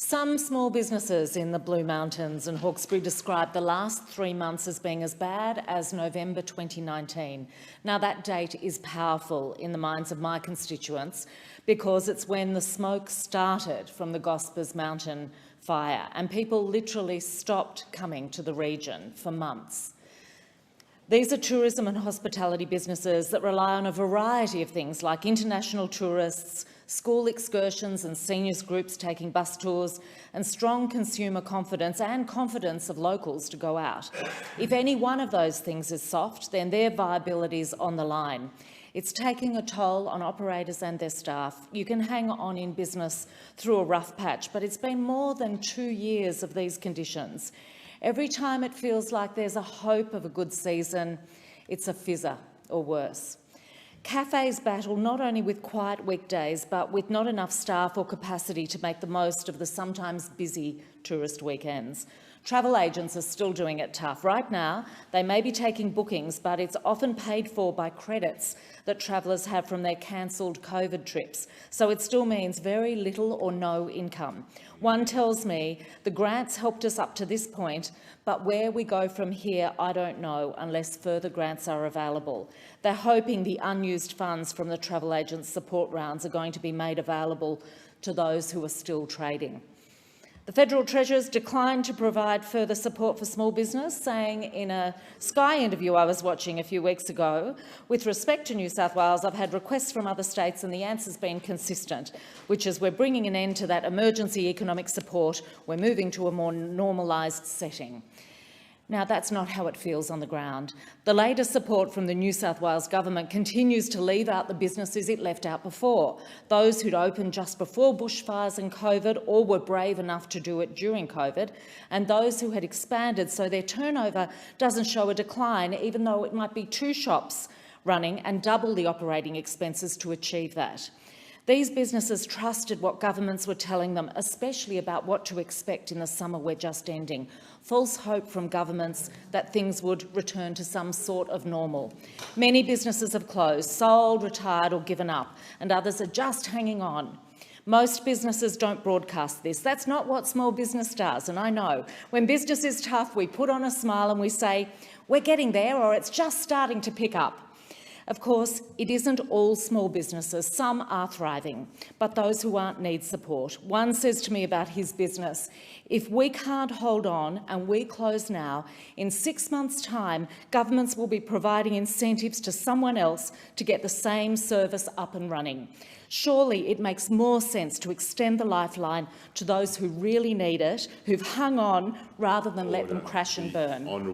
Some small businesses in the Blue Mountains and Hawkesbury describe the last 3 months as being as bad as November 2019. Now, that date is powerful in the minds of my constituents because it's when the smoke started from the Gospers Mountain fire and people literally stopped coming to the region for months. These are tourism and hospitality businesses that rely on a variety of things like international tourists, school excursions and seniors groups taking bus tours, and strong consumer confidence and confidence of locals to go out. If any one of those things is soft, then their viability is on the line. It's taking a toll on operators and their staff. You can hang on in business through a rough patch, but it's been more than 2 years of these conditions. Every time it feels like there's a hope of a good season, it's a fizzer or worse. Cafes battle not only with quiet weekdays, but with not enough staff or capacity to make the most of the sometimes busy tourist weekends. Travel agents are still doing it tough. Right now, they may be taking bookings, but it's often paid for by credits that travellers have from their cancelled COVID trips. So it still means very little or no income. One tells me the grants helped us up to this point, but where we go from here, I don't know unless further grants are available. They're hoping the unused funds from the travel agents' support rounds are going to be made available to those who are still trading. The Federal Treasurer's declined to provide further support for small business, saying in a Sky interview I was watching a few weeks ago, "With respect to New South Wales, I've had requests from other states and the answer's been consistent, which is we're bringing an end to that emergency economic support. We're moving to a more normalised setting." Now, that's not how it feels on the ground. The latest support from the New South Wales government continues to leave out the businesses it left out before, those who'd opened just before bushfires and COVID or were brave enough to do it during COVID, and those who had expanded so their turnover doesn't show a decline, even though it might be 2 shops running and double the operating expenses to achieve that. These businesses trusted what governments were telling them, especially about what to expect in the summer we're just ending. False hope from governments that things would return to some sort of normal. Many businesses have closed, sold, retired or given up, and others are just hanging on. Most businesses don't broadcast this. That's not what small business does, and I know. When business is tough, we put on a smile and we say, we're getting there, or it's just starting to pick up. Of course, it isn't all small businesses. Some are thriving, but those who aren't need support. One says to me about his business, "If we can't hold on and we close now, in 6 months' time, governments will be providing incentives to someone else to get the same service up and running. Surely it makes more sense to extend the lifeline to those who really need it, who've hung on, rather than let them crash and burn."